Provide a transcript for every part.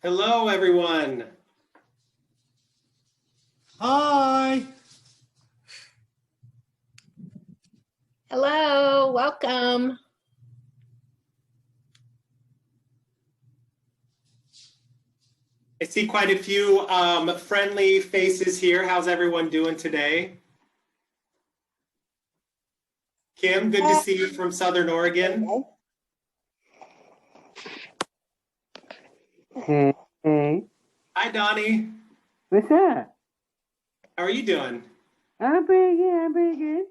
Hello, everyone. Hi. Hello, welcome. I see quite a few friendly faces here. How's everyone doing today? Kim, good to see you from Southern Oregon. Hey. Hi, Donnie. What's up? How are you doing? I'm pretty good.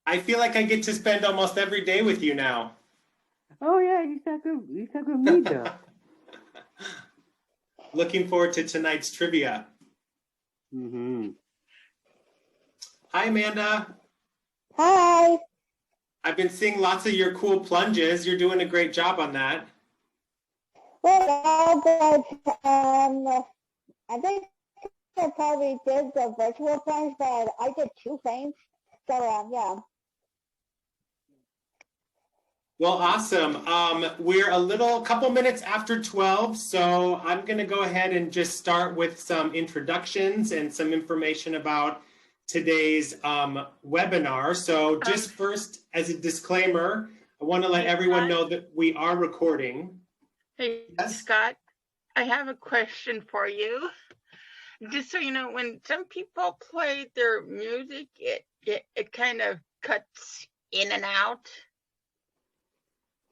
I feel like I get to spend almost every day with you now. Oh yeah, you stuck with me though. Looking forward to tonight's trivia. Hi, Amanda. Hi. I've been seeing lots of your cool plunges. You're doing a great job on that. Well, I think I probably did the virtual plunge, but I did 2 frames. So, yeah. Well, awesome. We're a couple minutes after 12, so I'm going to go ahead and just start with some introductions and some information about today's webinar. So just first, as a disclaimer, I want to let everyone know that we are recording. Hey, Yes? Scott, I have a question for you. Just so you know, when some people play their music, it kind of cuts in and out.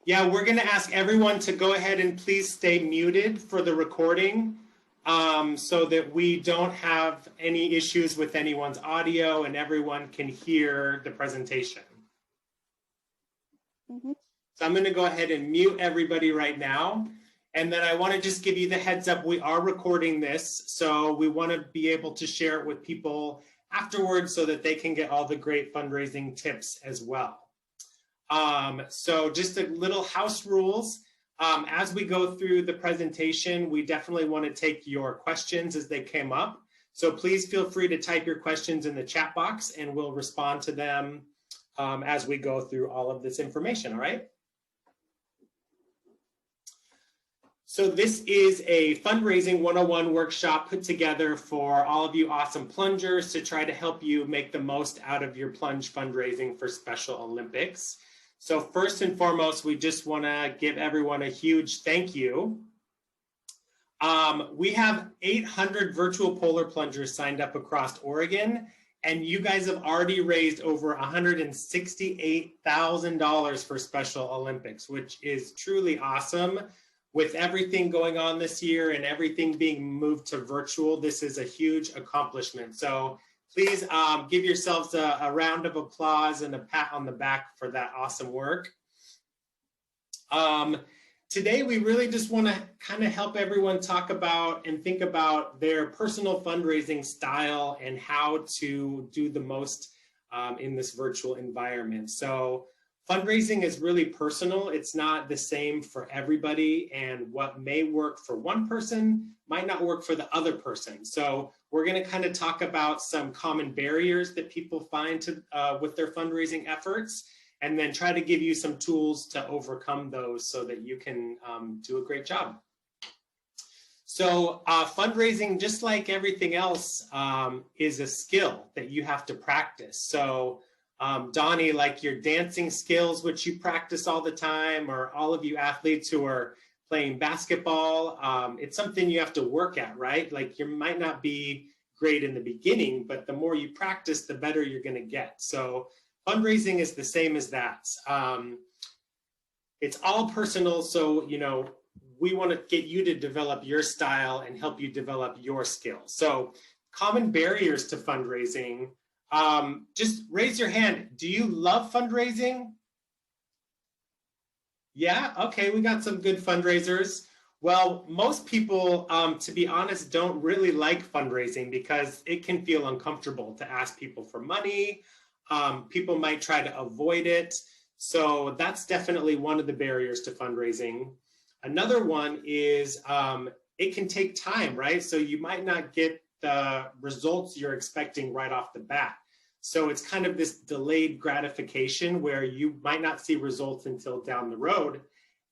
Yeah, we're going to ask everyone to go ahead and please stay muted for the recording so that we don't have any issues with anyone's audio and everyone can hear the presentation. So I'm going to go ahead and mute everybody right now. And then I want to just give you the heads up, we are recording this, so we want to be able to share it with people afterwards so that they can get all the great fundraising tips as well. So just a little house rules. As we go through the presentation, we definitely want to take your questions as they came up. So please feel free to type your questions in the chat box and we'll respond to them as we go through all of this information, all right? So this is a fundraising 101 workshop put together for all of you awesome plungers to try to help you make the most out of your plunge fundraising for Special Olympics. So first and foremost, we just want to give everyone a huge thank you. We have 800 virtual polar plungers signed up across Oregon, and you guys have already raised over $168,000 for Special Olympics, which is truly awesome. With everything going on this year and everything being moved to virtual, this is a huge accomplishment. So please give yourselves a round of applause and a pat on the back for that awesome work. Today, we really just want to kind of help everyone talk about and think about their personal fundraising style and how to do the most in this virtual environment. So fundraising is really personal. It's not the same for everybody, and what may work for one person might not work for the other person. So we're going to kind of talk about some common barriers that people find with their fundraising efforts, and then try to give you some tools to overcome those so that you can do a great job. So fundraising, just like everything else, is a skill that you have to practice. So Donnie, like your dancing skills, which you practice all the time, or all of you athletes who are playing basketball, it's something you have to work at, right? Like you might not be great in the beginning, but the more you practice, the better you're going to get. So fundraising is the same as that. It's all personal. So, you know, we want to get you to develop your style and help you develop your skills. So common barriers to fundraising. Just raise your hand. Do you love fundraising? Yeah, okay, we got some good fundraisers. Well, most people, to be honest, don't really like fundraising because it can feel uncomfortable to ask people for money. People might try to avoid it. So that's definitely one of the barriers to fundraising. Another one is it can take time, right? So you might not get the results you're expecting right off the bat. So it's kind of this delayed gratification where you might not see results until down the road.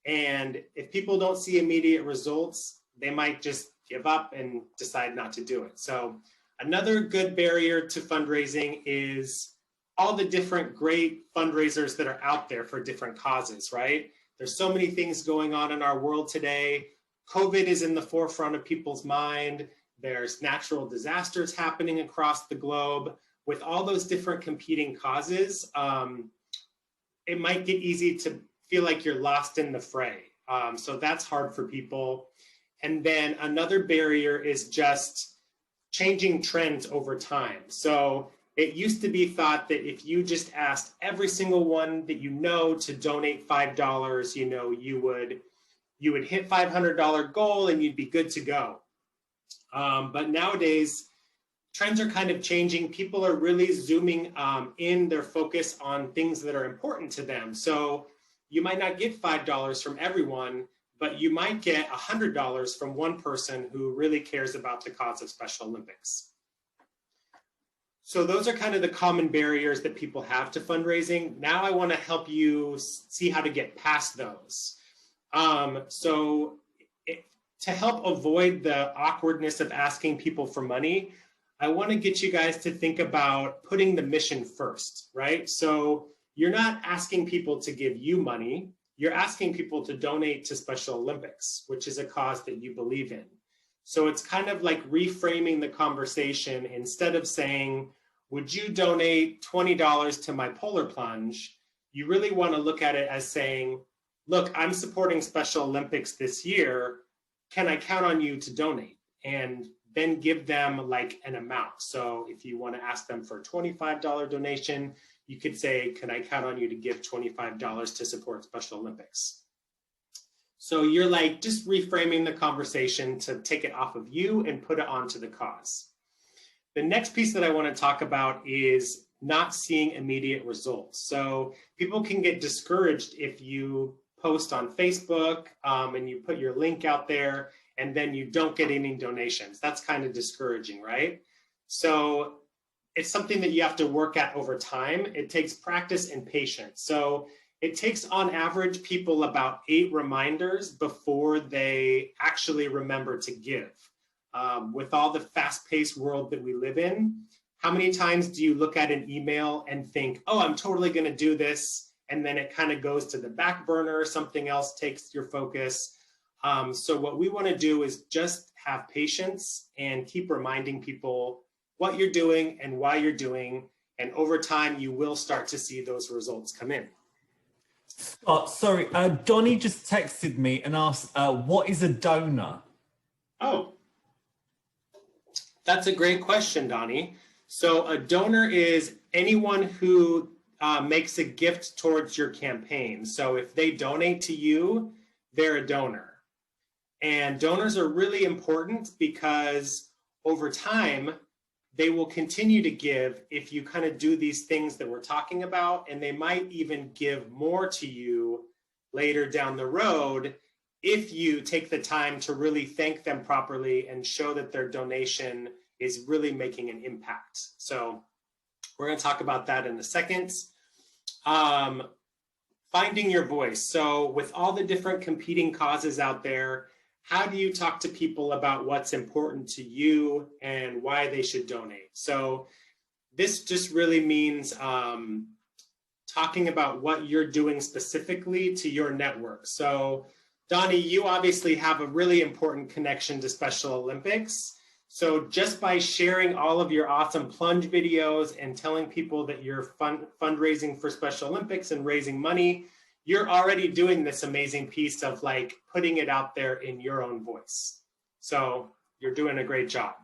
And if people don't see immediate results, they might just give up and decide not to do it. So another good barrier to fundraising is all the different great fundraisers that are out there for different causes, right? There's so many things going on in our world today. COVID is in the forefront of people's mind. There's natural disasters happening across the globe. With all those different competing causes, it might get easy to feel like you're lost in the fray. So that's hard for people. And then another barrier is just changing trends over time. So it used to be thought that if you just asked every single one that you know to donate $5, you know, you would hit $500 goal and you'd be good to go. But nowadays, trends are kind of changing. People are really zooming in their focus on things that are important to them. So you might not get $5 from everyone, but you might get $100 from one person who really cares about the cause of Special Olympics. So those are kind of the common barriers that people have to fundraising. Now I want to help you see how to get past those. To help avoid the awkwardness of asking people for money, I want to get you guys to think about putting the mission first, right? So you're not asking people to give you money, you're asking people to donate to Special Olympics, which is a cause that you believe in. So it's kind of like reframing the conversation. Instead of saying, would you donate $20 to my polar plunge? You really want to look at it as saying, look, I'm supporting Special Olympics this year. Can I count on you to donate? And then give them like an amount. So if you want to ask them for a $25 donation, you could say, can I count on you to give $25 to support Special Olympics? So you're like just reframing the conversation to take it off of you and put it onto the cause. The next piece that I want to talk about is not seeing immediate results. So people can get discouraged if you post on Facebook and you put your link out there and then you don't get any donations. That's kind of discouraging, right? So it's something that you have to work at over time. It takes practice and patience. So it takes on average people about 8 reminders before they actually remember to give. With all the fast-paced world that we live in, how many times do you look at an email and think, oh, I'm totally gonna do this, and then it kind of goes to the back burner, something else takes your focus. So what we wanna do is just have patience and keep reminding people what you're doing and why you're doing, and over time you will start to see those results come in. Scott, sorry, Donnie just texted me and asked, what is a donor? Oh, that's a great question, Donnie. So a donor is anyone who makes a gift towards your campaign. So if they donate to you, they're a donor. And donors are really important because over time, they will continue to give if you kind of do these things that we're talking about, and they might even give more to you later down the road if you take the time to really thank them properly and show that their donation is really making an impact. So we're going to talk about that in a second. Finding your voice. So with all the different competing causes out there, how do you talk to people about what's important to you and why they should donate? So this just really means talking about what you're doing specifically to your network. So Donnie, you obviously have a really important connection to Special Olympics. So just by sharing all of your awesome plunge videos and telling people that you're fundraising for Special Olympics and raising money, you're already doing this amazing piece of like putting it out there in your own voice. So you're doing a great job.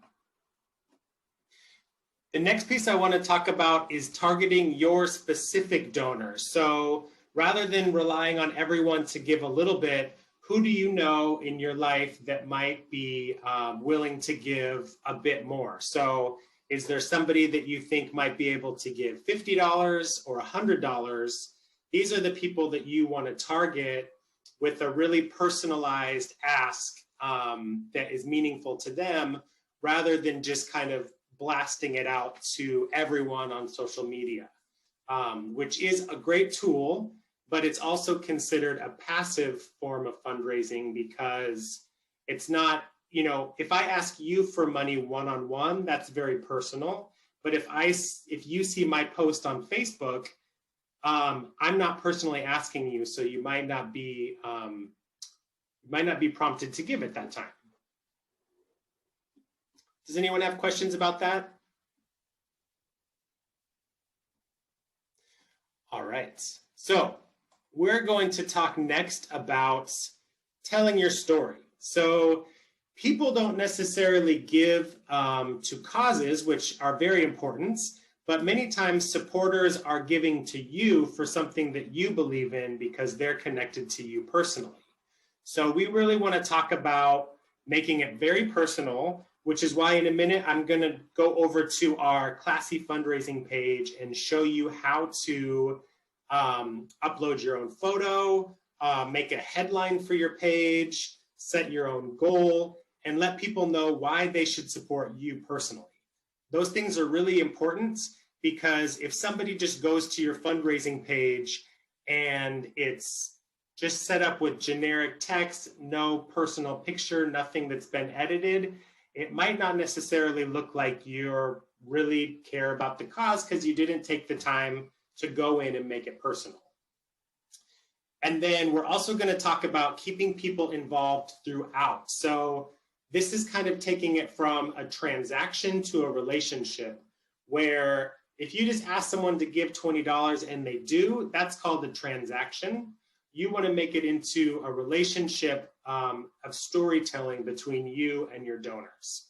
The next piece I want to talk about is targeting your specific donors. So rather than relying on everyone to give a little bit, who do you know in your life that might be willing to give a bit more? So is there somebody that you think might be able to give $50 or $100? These are the people that you want to target with a really personalized ask that is meaningful to them, rather than just kind of blasting it out to everyone on social media, which is a great tool, but it's also considered a passive form of fundraising because it's not you know, if I ask you for money one-on-one, that's very personal. But if you see my post on Facebook, I'm not personally asking you, so you might not be prompted to give at that time. Does anyone have questions about that? All right, so we're going to talk next about telling your story. So people don't necessarily give to causes, which are very important, but many times supporters are giving to you for something that you believe in because they're connected to you personally. So we really want to talk about making it very personal, which is why in a minute I'm going to go over to our Classy fundraising page and show you how to upload your own photo, make a headline for your page, set your own goal, and let people know why they should support you personally. Those things are really important because if somebody just goes to your fundraising page and it's just set up with generic text, no personal picture, nothing that's been edited, it might not necessarily look like you really care about the cause because you didn't take the time to go in and make it personal. And then we're also going to talk about keeping people involved throughout. So this is kind of taking it from a transaction to a relationship, where if you just ask someone to give $20 and they do, that's called a transaction. You want to make it into a relationship of storytelling between you and your donors.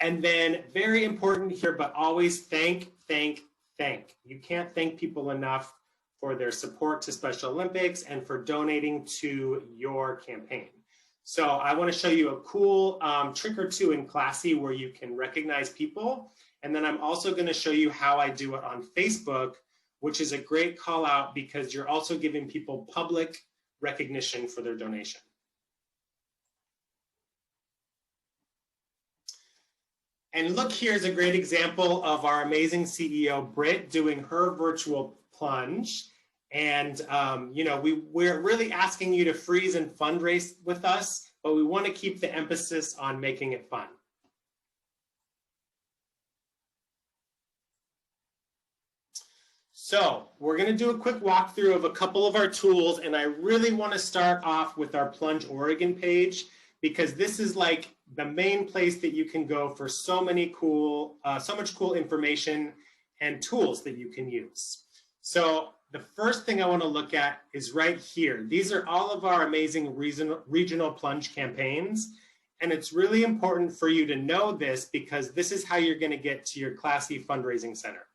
And then very important here, but always thank. You can't thank people enough for their support to Special Olympics and for donating to your campaign. So I want to show you a cool trick or two in Classy where you can recognize people. And then I'm also going to show you how I do it on Facebook, which is a great call out because you're also giving people public recognition for their donation. And look, here's a great example of our amazing CEO, Britt, doing her virtual plunge. And, you know, we're really asking you to freeze and fundraise with us, but we want to keep the emphasis on making it fun. So we're going to do a quick walkthrough of a couple of our tools. And I really want to start off with our Plunge Oregon page, because this is like the main place that you can go for so much cool information and tools that you can use. So the first thing I want to look at is right here. These are all of our amazing regional plunge campaigns. And it's really important for you to know this because this is how you're going to get to your Classy fundraising center.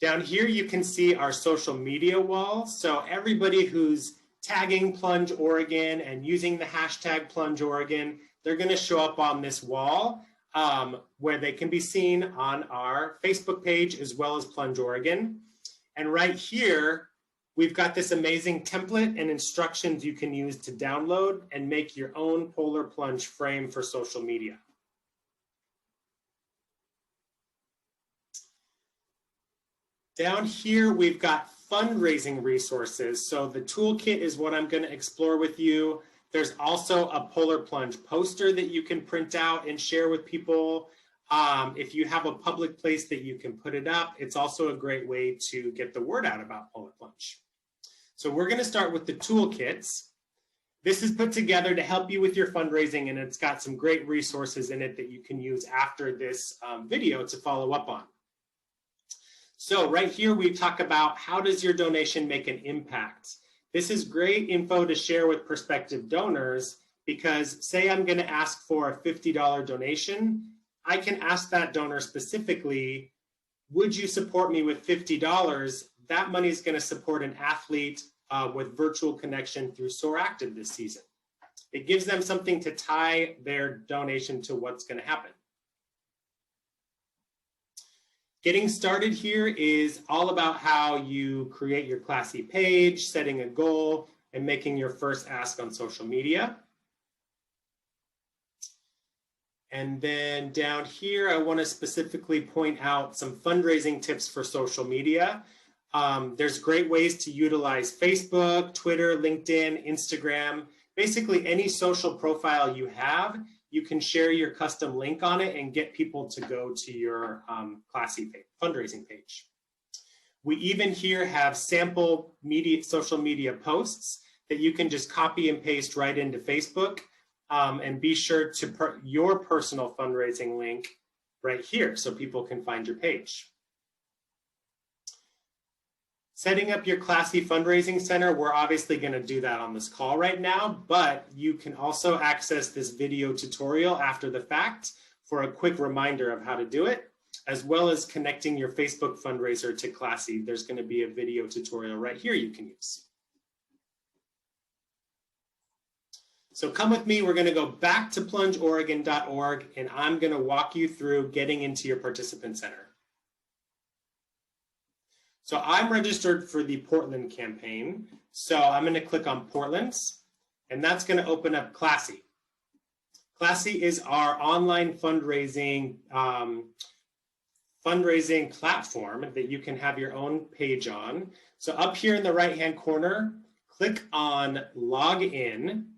Down here, you can see our social media wall. So everybody who's tagging Plunge Oregon and using the hashtag Plunge Oregon, they're going to show up on this wall where they can be seen on our Facebook page as well as Plunge Oregon. And right here, we've got this amazing template and instructions you can use to download and make your own polar plunge frame for social media. Down here, we've got fundraising resources. So the toolkit is what I'm going to explore with you. There's also a polar plunge poster that you can print out and share with people. If you have a public place that you can put it up, it's also a great way to get the word out about polar plunge. So we're going to start with the toolkits. This is put together to help you with your fundraising, and it's got some great resources in it that you can use after this video to follow up on. So right here, we talk about how does your donation make an impact? This is great info to share with prospective donors because say I'm going to ask for a $50 donation, I can ask that donor specifically, would you support me with $50? That money is going to support an athlete with virtual connection through SOAR Active this season. It gives them something to tie their donation to what's going to happen. Getting started here is all about how you create your Classy page, setting a goal, and making your first ask on social media. And then down here, I want to specifically point out some fundraising tips for social media. There's great ways to utilize Facebook, Twitter, LinkedIn, Instagram. basically any social profile you have, you can share your custom link on it and get people to go to your Classy fundraising page. We even here have sample social media posts that you can just copy and paste right into Facebook, and be sure to put your personal fundraising link right here so people can find your page. Setting up your Classy Fundraising Center, we're obviously going to do that on this call right now, but you can also access this video tutorial after the fact for a quick reminder of how to do it, as well as connecting your Facebook fundraiser to Classy. There's going to be a video tutorial right here you can use. So come with me, we're going to go back to plungeoregon.org, and I'm going to walk you through getting into your participant center. So I'm registered for the Portland campaign. So I'm going to click on Portland's, and that's going to open up Classy. Classy is our online fundraising platform that you can have your own page on. So up here in the right-hand corner, click on Log In,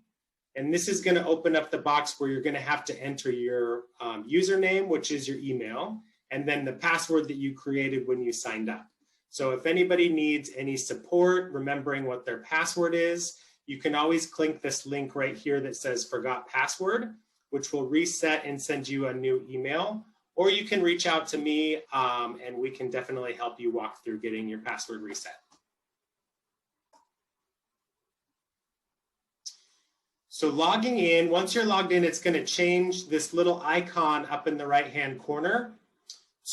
and this is going to open up the box where you're going to have to enter your username, which is your email, and then the password that you created when you signed up. So if anybody needs any support remembering what their password is, you can always click this link right here that says Forgot Password, which will reset and send you a new email. Or you can reach out to me and we can definitely help you walk through getting your password reset. So logging in, once you're logged in, it's going to change this little icon up in the right-hand corner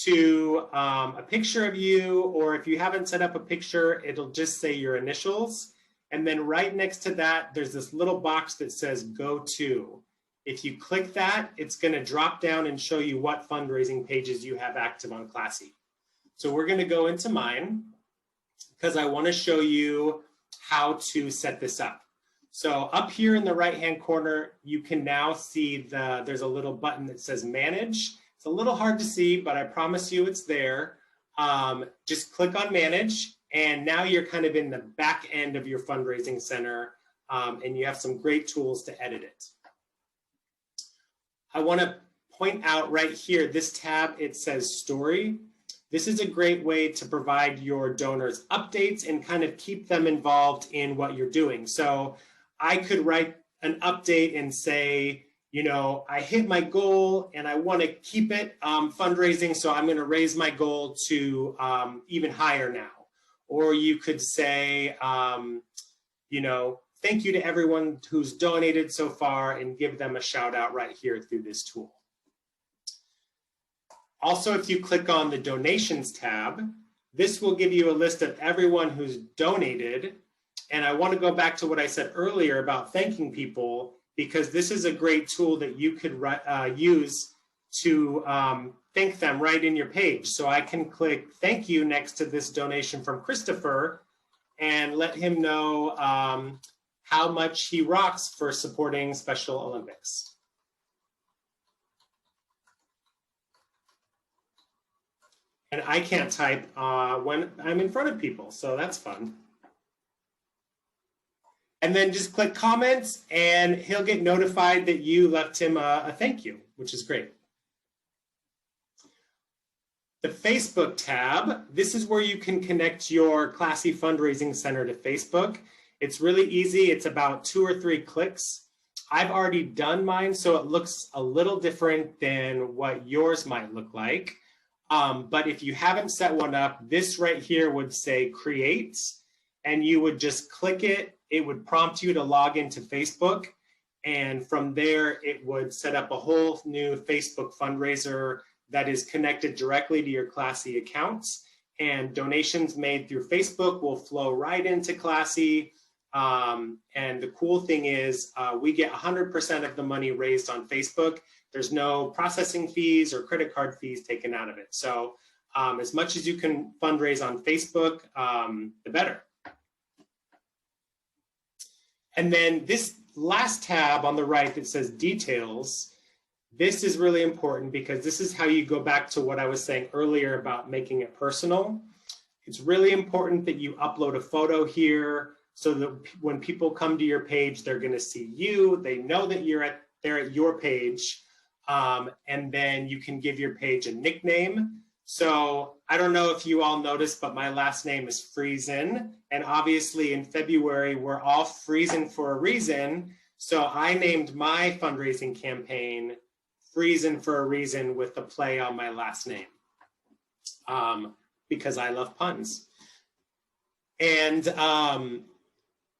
to a picture of you, or if you haven't set up a picture, it'll just say your initials. And then right next to that, there's this little box that says Go To. If you click that, it's going to drop down and show you what fundraising pages you have active on Classy. So we're going to go into mine because I want to show you how to set this up. So up here in the right-hand corner, you can now see there's a little button that says Manage. It's a little hard to see, but I promise you it's there. Just click on Manage, and now you're kind of in the back end of your fundraising center, and you have some great tools to edit it. I want to point out right here, this tab, it says Story. This is a great way to provide your donors updates and kind of keep them involved in what you're doing. So I could write an update and say, you know, I hit my goal and I want to keep it fundraising, so I'm going to raise my goal to even higher now. Or you could say, you know, thank you to everyone who's donated so far, and give them a shout out right here through this tool. Also, if you click on the Donations tab, this will give you a list of everyone who's donated. And I want to go back to what I said earlier about thanking people, because this is a great tool that you could use to thank them right in your page. So I can click thank you next to this donation from Christopher and let him know how much he rocks for supporting Special Olympics. And I can't type when I'm in front of people, so that's fun. And then just click comments and he'll get notified that you left him a thank you, which is great. The Facebook tab, this is where you can connect your Classy Fundraising Center to Facebook. It's really easy. It's about 2 or 3 clicks. I've already done mine, so it looks a little different than what yours might look like. But if you haven't set one up, this right here would say create, and you would just click it. It would prompt you to log into Facebook. And from there, it would set up a whole new Facebook fundraiser that is connected directly to your Classy accounts. And donations made through Facebook will flow right into Classy. And the cool thing is we get 100% of the money raised on Facebook. There's no processing fees or credit card fees taken out of it. So as much as you can fundraise on Facebook, the better. And then this last tab on the right that says details, this is really important because this is how you go back to what I was saying earlier about making it personal. It's really important that you upload a photo here. so that when people come to your page, they're going to see you. They know that they're at your page, and then you can give your page a nickname. So I don't know if you all noticed, but my last name is Friesen, and obviously in February we're all freezing for a reason. So I named my fundraising campaign Friesen for a Reason, with the play on my last name, because I love puns. And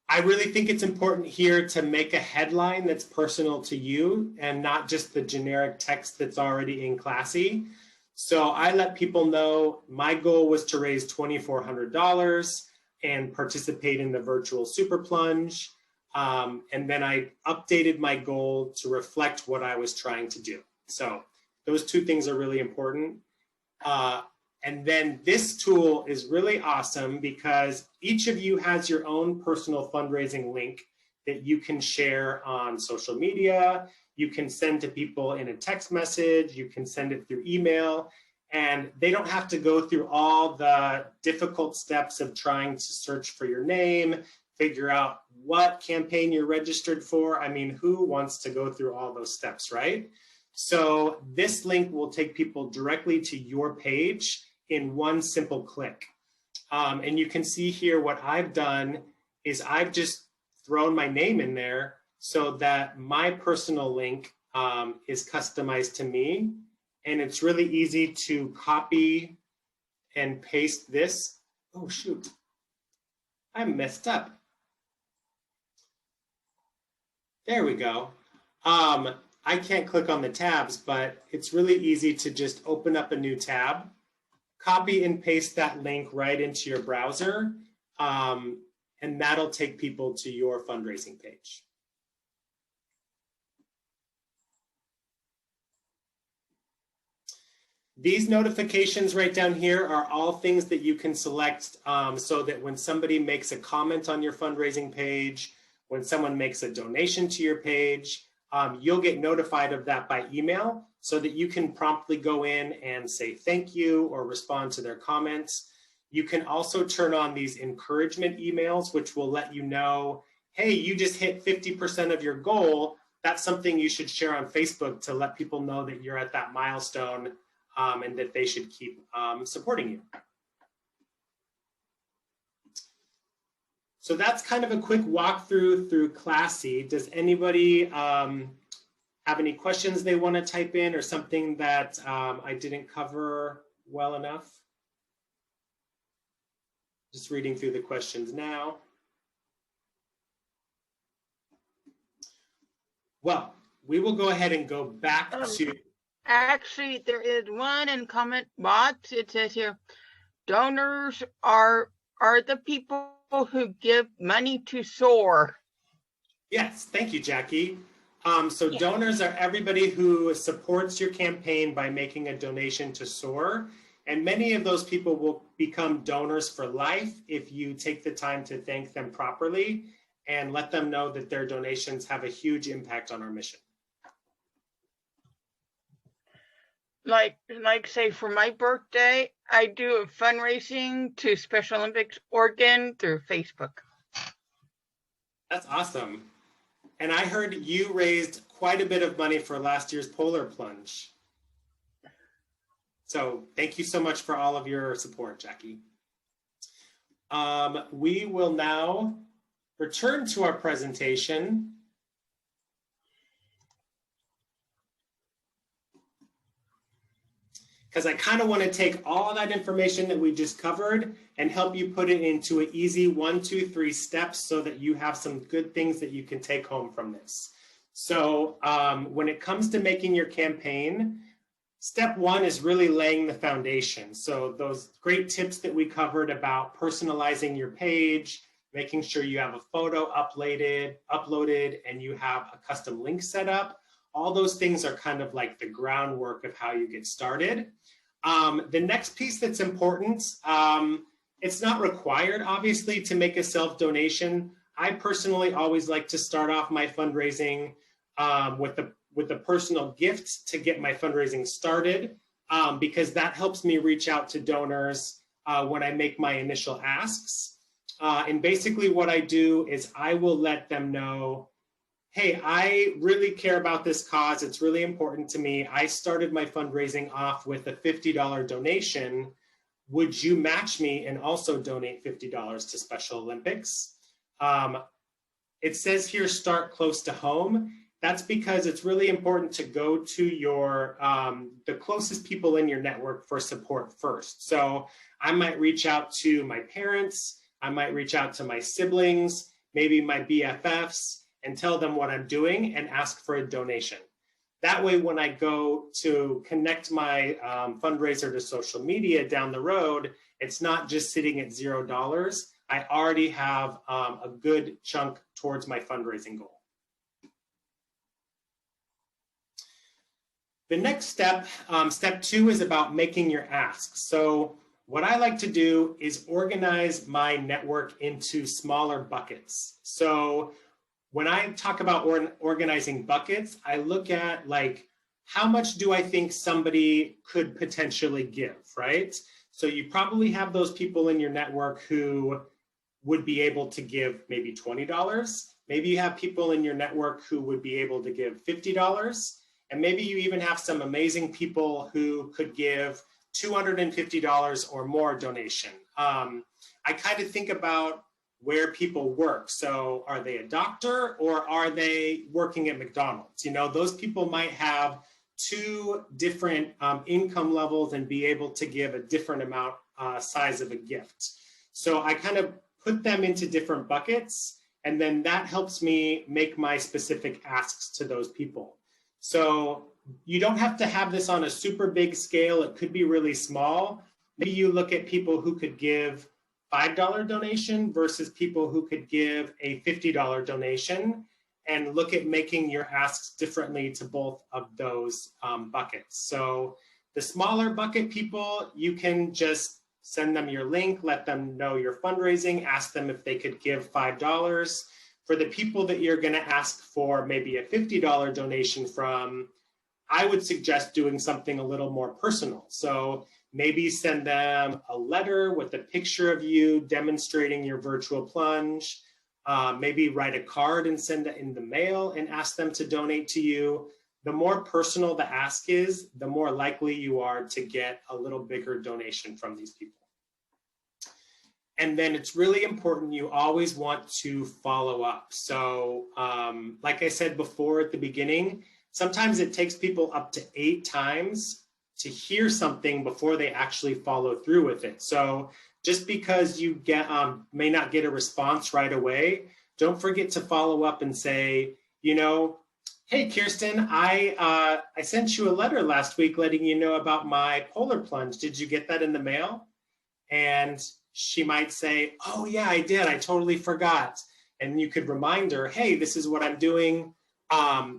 I really think it's important here to make a headline that's personal to you and not just the generic text that's already in Classy. So I let people know my goal was to raise $2,400 and participate in the virtual Super Plunge. And then I updated my goal to reflect what I was trying to do. So those two things are really important. And then this tool is really awesome because each of you has your own personal fundraising link that you can share on social media. You can send to people in a text message. You can send it through email. And they don't have to go through all the difficult steps of trying to search for your name, figure out what campaign you're registered for. I mean, who wants to go through all those steps, right? So this link will take people directly to your page in one simple click. And you can see here what I've done is I've just thrown my name in there so that my personal link is customized to me. And it's really easy to copy and paste this. Oh, shoot. I messed up. There we go. I can't click on the tabs, but it's really easy to just open up a new tab, copy and paste that link right into your browser, and that'll take people to your fundraising page. These notifications right down here are all things that you can select so that when somebody makes a comment on your fundraising page, when someone makes a donation to your page, you'll get notified of that by email so that you can promptly go in and say thank you or respond to their comments. You can also turn on these encouragement emails, which will let you know, hey, you just hit 50% of your goal. That's something you should share on Facebook to let people know that you're at that milestone and that they should keep supporting you. So that's kind of a quick walkthrough through Classy. Does anybody have any questions they want to type in or something that I didn't cover well enough? Just reading through the questions now. Well, we will go ahead and go back to... Actually, there is one in comment box. It says here, donors are the people who give money to SOAR. Yes, thank you, Jackie. So donors are everybody who supports your campaign by making a donation to SOAR. And many of those people will become donors for life if you take the time to thank them properly and let them know that their donations have a huge impact on our mission. Like say for my birthday, I do a fundraising to Special Olympics Oregon through Facebook. That's awesome. And I heard you raised quite a bit of money for last year's Polar Plunge. So thank you so much for all of your support, Jackie. We will now return to our presentation. Because I kind of want to take all that information that we just covered and help you put it into an easy 1, 2, 3 steps so that you have some good things that you can take home from this. So when it comes to making your campaign, step 1 is really laying the foundation. So those great tips that we covered about personalizing your page, making sure you have a photo uploaded, and you have a custom link set up. All those things are kind of like the groundwork of how you get started. The next piece that's important, it's not required, obviously, to make a self-donation. I personally always like to start off my fundraising with a personal gift to get my fundraising started, because that helps me reach out to donors when I make my initial asks. And basically what I do is I will let them know, hey, I really care about this cause. It's really important to me. I started my fundraising off with a $50 donation. Would you match me and also donate $50 to Special Olympics? It says here, start close to home. That's because it's really important to go to your the closest people in your network for support first. So I might reach out to my parents, I might reach out to my siblings, maybe my BFFs, and tell them what I'm doing and ask for a donation. That way, when I go to connect my fundraiser to social media down the road, it's not just sitting at $0. I already have a good chunk towards my fundraising goal. The next step, step 2, is about making your asks. So what I like to do is organize my network into smaller buckets. So when I talk about organizing buckets, I look at like, how much do I think somebody could potentially give, right? So you probably have those people in your network who would be able to give maybe $20. Maybe you have people in your network who would be able to give $50. And maybe you even have some amazing people who could give $250 or more donation. I kind of think about where people work. So are they a doctor or are they working at McDonald's? You know, those people might have 2 different income levels and be able to give a different amount size of a gift. So I kind of put them into different buckets, and then that helps me make my specific asks to those people. So you don't have to have this on a super big scale. It could be really small. Maybe you look at people who could give $5 donation versus people who could give a $50 donation, and look at making your asks differently to both of those buckets. So the smaller bucket people, you can just send them your link, let them know you're fundraising, ask them if they could give $5. For the people that you're gonna ask for maybe a $50 donation from, I would suggest doing something a little more personal. So maybe send them a letter with a picture of you demonstrating your virtual plunge. Maybe write a card and send it in the mail and ask them to donate to you. The more personal the ask is, the more likely you are to get a little bigger donation from these people. And then it's really important, you always want to follow up. So like I said before at the beginning, sometimes it takes people up to 8 times to hear something before they actually follow through with it. So just because you get may not get a response right away, don't forget to follow up and say, you know, hey, Kirsten, I sent you a letter last week letting you know about my polar plunge. Did you get that in the mail? And she might say, oh yeah, I did. I totally forgot. And you could remind her, hey, this is what I'm doing.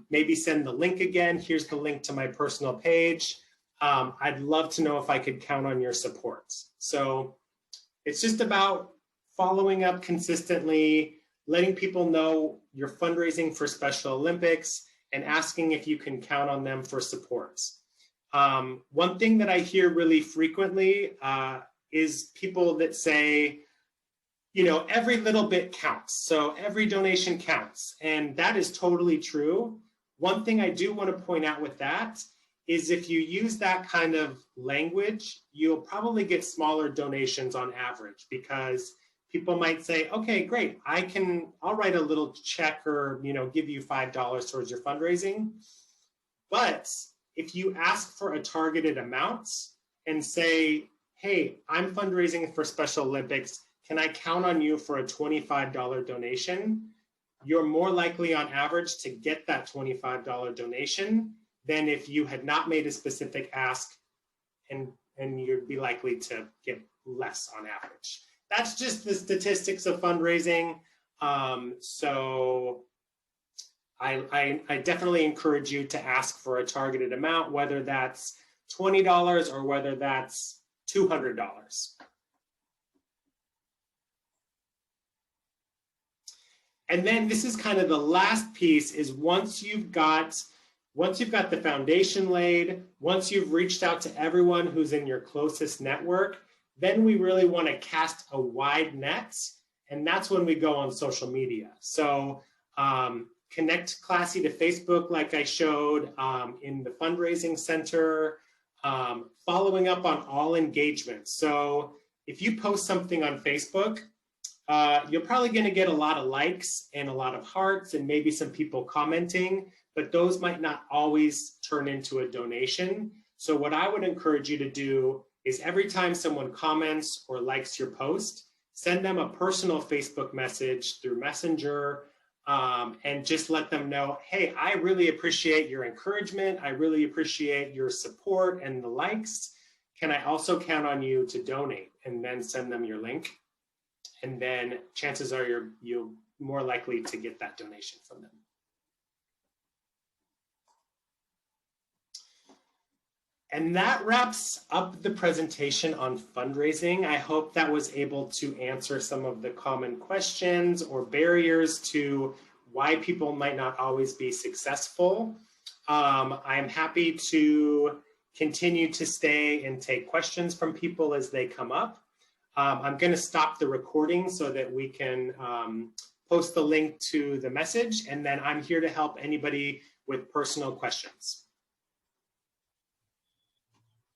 Maybe send the link again. Here's the link to my personal page. I'd love to know if I could count on your support. So it's just about following up consistently, letting people know you're fundraising for Special Olympics, and asking if you can count on them for support. One thing that I hear really frequently is people that say, you know, every little bit counts. So every donation counts. And that is totally true. One thing I do want to point out with that is if you use that kind of language, you'll probably get smaller donations on average, because people might say, okay, great, I'll write a little check or, you know, give you $5 towards your fundraising. But if you ask for a targeted amount and say, hey, I'm fundraising for Special Olympics, can I count on you for a $25 donation? You're more likely on average to get that $25 donation than if you had not made a specific ask, and you'd be likely to get less on average. That's just the statistics of fundraising. So I definitely encourage you to ask for a targeted amount, whether that's $20 or whether that's $200. And then this is kind of the last piece, is once you've got the foundation laid, once you've reached out to everyone who's in your closest network, then we really want to cast a wide net And that's when we go on social media. So connect Classy to Facebook, like I showed in the fundraising center, following up on all engagements. So if you post something on Facebook, you're probably going to get a lot of likes and a lot of hearts and maybe some people commenting, but those might not always turn into a donation. So what I would encourage you to do is every time someone comments or likes your post, send them a personal Facebook message through Messenger and just let them know, hey, I really appreciate your encouragement. I really appreciate your support and the likes. Can I also count on you to donate? And then send them your link. And then chances are you're more likely to get that donation from them. And that wraps up the presentation on fundraising. I hope that was able to answer some of the common questions or barriers to why people might not always be successful. I'm happy to continue to stay and take questions from people as they come up. I'm going to stop the recording so that we can post the link to the message, and then I'm here to help anybody with personal questions.